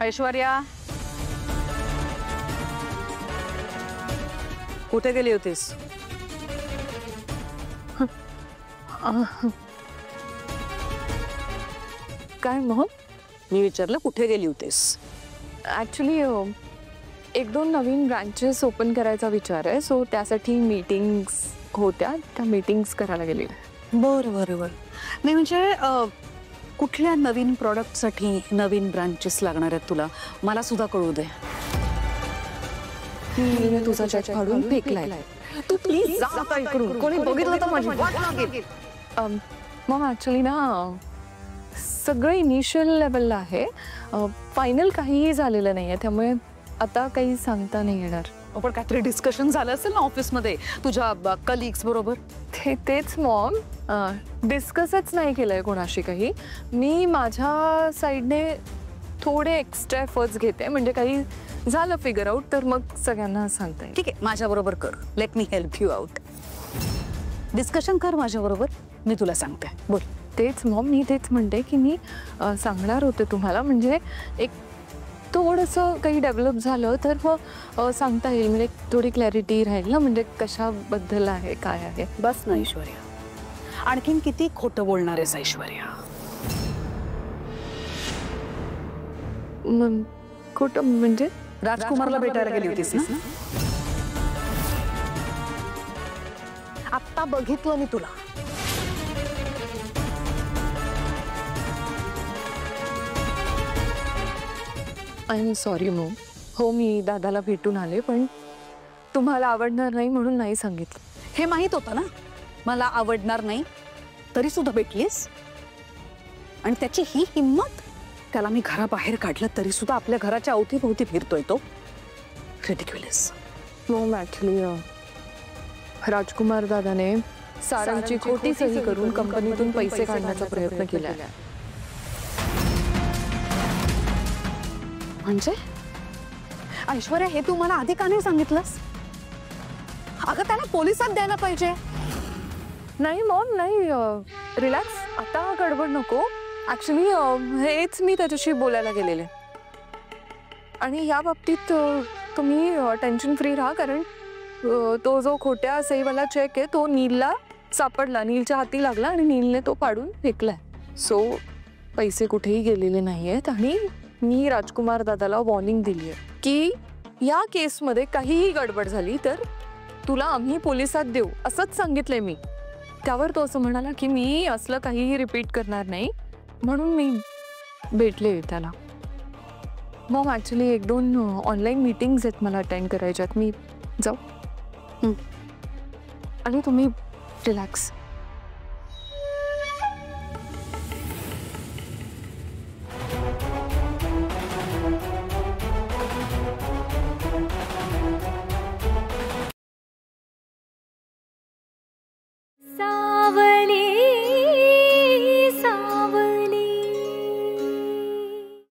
ऐश्वर्या, कुठे गेली होतीस? काय मग? मी विचारलं कुठे गेली होतीस? ॲक्च्युली एक दोन नवीन ब्रांचेस ओपन करायचा विचार आहे, सो त्यासाठी मीटिंग्स होत्या, त्या मीटिंग्स करायला गेली. बरं बरं बरं. नाही म्हणजे कुठल्या नवीन प्रॉडक्टसाठी नवीन ब्रांचेस लागणार आहेत तुला? मला सुद्धा कळू दे. मी तुझा चॅट फाडून फेकलाय. तू प्लीज जा आता इकडून. कोणी बघितलं तर माझी वाट लागेल. मग ॲक्च्युली ना सगळं इनिशियल लेवलला आहे, फायनल काहीही झालेलं नाही आहे, त्यामुळे आता काही सांगता नाही येणार. पण काहीतरी डिस्कशन झालं असेल ना ऑफिसमध्ये तुझ्या कलिग्स बरोबर? तेच मॉम, डिस्कसच नाही केलंय कोणाशी काही. मी माझ्या साईडने थोडे एक्स्ट्रा एफर्ट्स घेते, म्हणजे काही झालं फिगर आउट तर मग सगळ्यांना सांगता येईल. ठीक आहे, माझ्याबरोबर कर. Let me help you out. Discussion कर माझ्याबरोबर, मी तुला सांगते. बोल. तेच मॉम, मी तेच म्हणते की मी सांगणार होते तुम्हाला, म्हणजे एक थोडंसं काही डेव्हलप झालं तर मग सांगता येईल, म्हणजे थोडी क्लॅरिटी राहील ना, म्हणजे कशाबद्दल आहे काय आहे. बस ना ऐश्वर्या, आणखीन किती खोटं बोलणार आहेस ऐश्वर्या? खोटं म्हणजे? राजकुमारला भेटायला गेली होतीस ना? आत्ता बघितलं मी तुला. I am sorry Maugham. हो, मी दादाला भेटून आले, पण तुम्हाला आवडणार नाही म्हणून नाही सांगितलं. हे माहित होतं ना मला आवडणार नाही, तरी सुद्धा भेटलीस. आणि त्याची ही हिम्मत. त्याला मी घराबाहेर काढलं तरी सुद्धा आपल्या घराच्या अवतीभोवती फिरतोय तो. रिडिक्युलस. मॉम ॲक्च्युली राजकुमार दादाने सारंगची खोटी सही करून कंपनीतून पैसे काढण्याचा प्रयत्न केला. म्हणजे ऐश्वर्या, हे तू मला आधी का नाही सांगितलंस? अगं त्याला पोलिसात द्यायला पाहिजे. नाही मॉम, नाही, रिलॅक्स, आता गडबड नको. ॲक्च्युली हेच मी त्याच्याशी बोलायला गेलेले, आणि या बाबतीत तुम्ही टेन्शन फ्री राहा, कारण तो जो खोट्या सहीवाला चेक आहे तो नीलला सापडला, नीलच्या हाती लागला आणि नीलने तो पाडून फेकलाय. सो पैसे कुठेही गेलेले नाही आहेत, आणि मी राजकुमार दादाला वॉर्निंग दिली आहे की या केसमध्ये काहीही गडबड झाली तर तुला आम्ही पोलिसात देऊ, असंच सांगितलंय मी. त्यावर तो असं म्हणाला की मी असलं काहीही रिपीट करणार नाही, म्हणून मी भेटले त्याला. मग ॲक्च्युली एक दोन ऑनलाईन मीटिंग्स आहेत मला अटेंड करायच्यात, मी जाऊ. आणि तुम्ही रिलॅक्स.